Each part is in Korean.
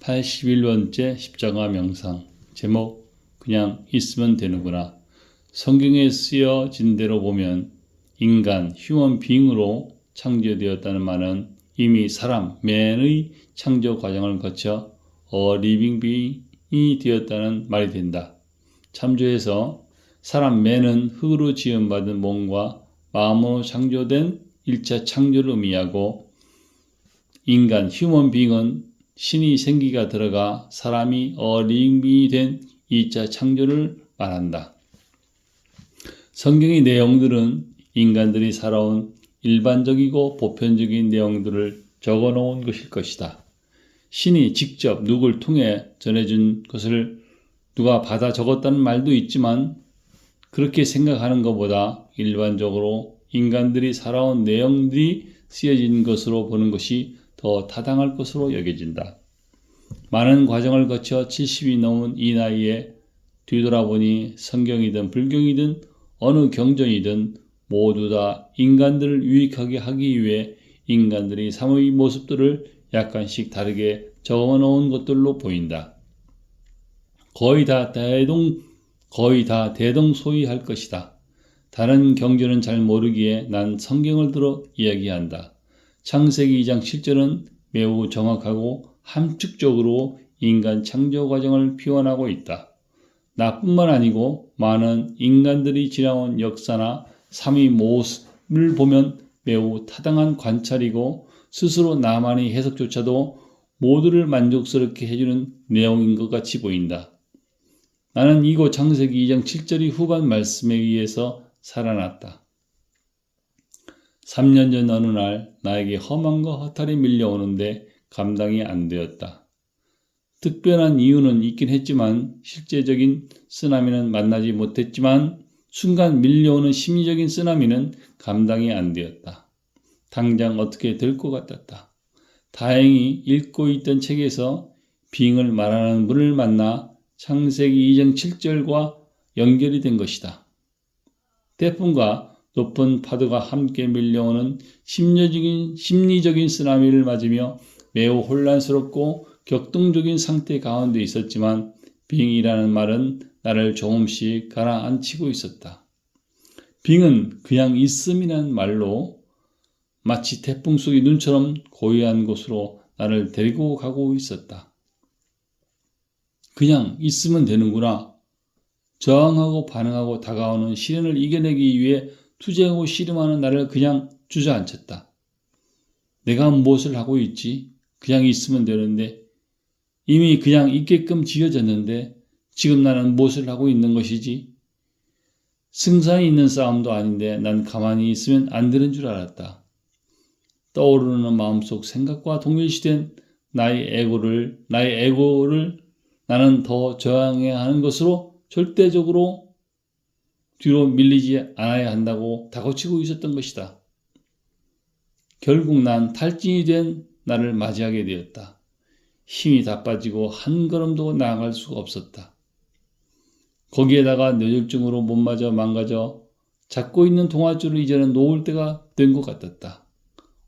81번째 십자가 명상. 제목, 그냥 있으면 되는구나. 성경에 쓰여진 대로 보면 인간, 휴먼 빙으로 창조되었다는 말은 이미 사람, 맨의 창조 과정을 거쳐 리빙 빙이 되었다는 말이 된다. 참조해서 사람 맨은 흙으로 지음받은 몸과 마음으로 창조된 1차 창조를 의미하고, 인간, 휴먼 빙은 신이 생기가 들어가 사람이 리빙이 된 2차 창조를 말한다. 성경의 내용들은 인간들이 살아온 일반적이고 보편적인 내용들을 적어놓은 것일 것이다. 신이 직접 누구를 통해 전해준 것을 누가 받아 적었다는 말도 있지만, 그렇게 생각하는 것보다 일반적으로 인간들이 살아온 내용들이 쓰여진 것으로 보는 것이 더 타당할 것으로 여겨진다. 많은 과정을 거쳐 70이 넘은 이 나이에 뒤돌아보니 성경이든 불경이든 어느 경전이든 모두 다 인간들을 유익하게 하기 위해 인간들이 삶의 모습들을 약간씩 다르게 적어놓은 것들로 보인다. 거의 다 대동소이할 것이다. 다른 경전은 잘 모르기에 난 성경을 들어 이야기한다. 창세기 2장 7절은 매우 정확하고 함축적으로 인간 창조 과정을 표현하고 있다. 나뿐만 아니고 많은 인간들이 지나온 역사나 삶의 모습을 보면 매우 타당한 관찰이고, 스스로 나만의 해석조차도 모두를 만족스럽게 해주는 내용인 것 같이 보인다. 나는 이곳 창세기 2장 7절의 후반 말씀에 의해서 살아났다. 3년 전 어느 날 나에게 험한과 허탈이 밀려오는데 감당이 안 되었다. 특별한 이유는 있긴 했지만 실제적인 쓰나미는 만나지 못했지만 순간 밀려오는 심리적인 쓰나미는 감당이 안 되었다. 당장 어떻게 될 것 같았다. 다행히 읽고 있던 책에서 빙을 말하는 분을 만나 창세기 2장 7절과 연결이 된 것이다. 태풍과 높은 파도가 함께 밀려오는 심리적인 쓰나미를 맞으며 매우 혼란스럽고 격동적인 상태 가운데 있었지만, 빙이라는 말은 나를 조금씩 가라앉히고 있었다. 빙은 그냥 있음이라는 말로 마치 태풍 속의 눈처럼 고요한 곳으로 나를 데리고 가고 있었다. 그냥 있으면 되는구나. 저항하고 반응하고 다가오는 시련을 이겨내기 위해 투쟁하고 씨름하는 나를 그냥 주저앉혔다. 내가 무엇을 하고 있지? 그냥 있으면 되는데, 이미 그냥 있게끔 지어졌는데 지금 나는 무엇을 하고 있는 것이지? 승산이 있는 싸움도 아닌데 난 가만히 있으면 안 되는 줄 알았다. 떠오르는 마음속 생각과 동일시된 나의 에고를 나는 더 저항해야 하는 것으로 절대적으로 뒤로 밀리지 않아야 한다고 다그치고 있었던 것이다. 결국 난 탈진이 된 나를 맞이하게 되었다. 힘이 다 빠지고 한 걸음도 나아갈 수가 없었다. 거기에다가 뇌졸중으로 몸마저 망가져 잡고 있는 동아줄을 이제는 놓을 때가 된 것 같았다.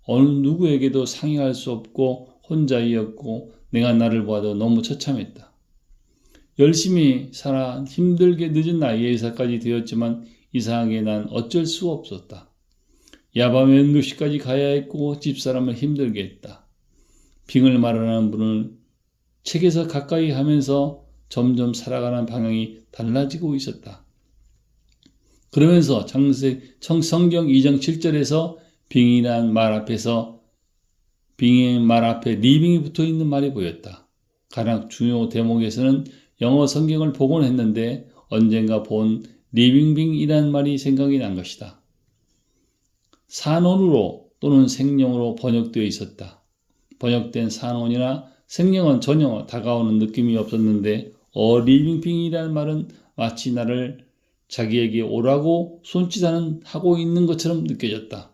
어느 누구에게도 상의할 수 없고 혼자이었고 내가 나를 봐도 너무 처참했다. 열심히 살아 힘들게 늦은 나이에 의사까지 되었지만 이상하게 난 어쩔 수가 없었다. 야밤에 응급실까지 가야 했고 집사람을 힘들게 했다. 빙을 말하는 분을 책에서 가까이 하면서 점점 살아가는 방향이 달라지고 있었다. 그러면서 성경 2장 7절에서 빙이란 말 앞에 리빙이 붙어있는 말이 보였다. 가장 중요 대목에서는 영어 성경을 보곤 했는데 언젠가 본 리빙빙이란 말이 생각이 난 것이다. 산언으로 또는 생령으로 번역되어 있었다. 번역된 산언이나 생령은 전혀 다가오는 느낌이 없었는데 리빙빙이라는 말은 마치 나를 자기에게 오라고 손짓하고 있는 것처럼 느껴졌다.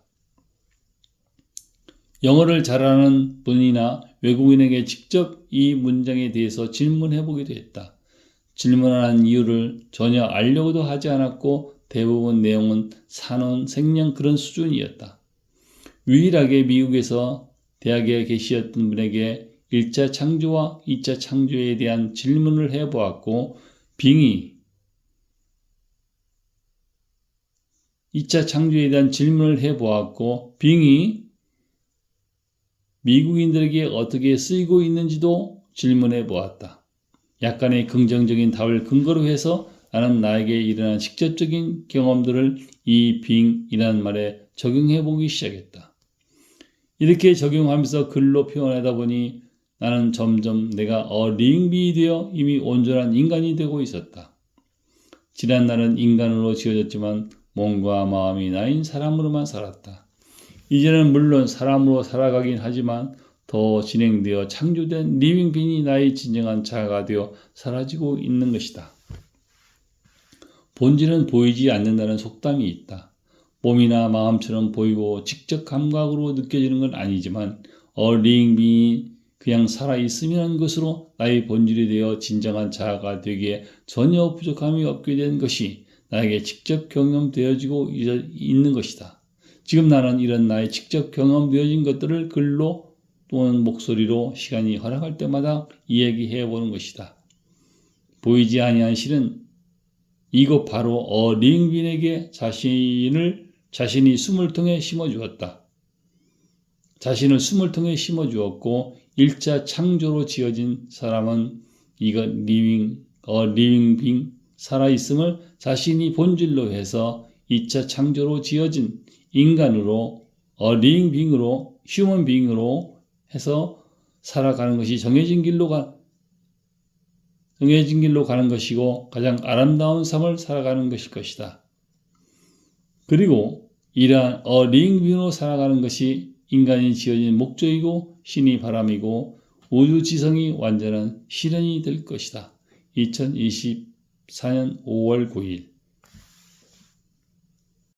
영어를 잘하는 분이나 외국인에게 직접 이 문장에 대해서 질문해보기도 했다. 질문하는 이유를 전혀 알려고도 하지 않았고 대부분 내용은 산언, 생령 그런 수준이었다. 유일하게 미국에서 대학에 계시었던 분에게 1차 창조와 2차 창조에 대한 질문을 해보았고, 빙이 2차 창조에 대한 질문을 해보았고, 빙이 미국인들에게 어떻게 쓰이고 있는지도 질문해 보았다. 약간의 긍정적인 답을 근거로 해서 나는 나에게 일어난 직접적인 경험들을 이 빙이라는 말에 적용해 보기 시작했다. 이렇게 적용하면서 글로 표현하다 보니 나는 점점 내가 리빙이 되어 이미 온전한 인간이 되고 있었다. 지난 날은 인간으로 지어졌지만 몸과 마음이 나인 사람으로만 살았다. 이제는 물론 사람으로 살아가긴 하지만 더 진행되어 창조된 리빙빈이 나의 진정한 자아가 되어 사라지고 있는 것이다. 본질은 보이지 않는다는 속담이 있다. 몸이나 마음처럼 보이고 직접 감각으로 느껴지는 건 아니지만 리빙빈이 그냥 살아있음이라는 것으로 나의 본질이 되어 진정한 자아가 되기에 전혀 부족함이 없게 된 것이 나에게 직접 경험되어지고 있는 것이다. 지금 나는 이런 나의 직접 경험되어진 것들을 글로 또는 목소리로 시간이 허락할 때마다 이야기해 보는 것이다. 보이지 아니한 실은 이것 바로 리빙빈에게 자신이 숨을 통해 심어주었다. 자신을 숨을 통해 심어주었고 1차 창조로 지어진 사람은 리빙빈 살아있음을 자신이 본질로 해서 2차 창조로 지어진 인간으로 리빙빈으로 휴먼빙으로 해서 살아가는 것이 정해진 길로 가는 것이고 가장 아름다운 삶을 살아가는 것일 것이다. 그리고 이러한 리빙빈으로 살아가는 것이 인간이 지어진 목적이고 신이 바람이고 우주 지성이 완전한 실현이 될 것이다. 2024년 5월 9일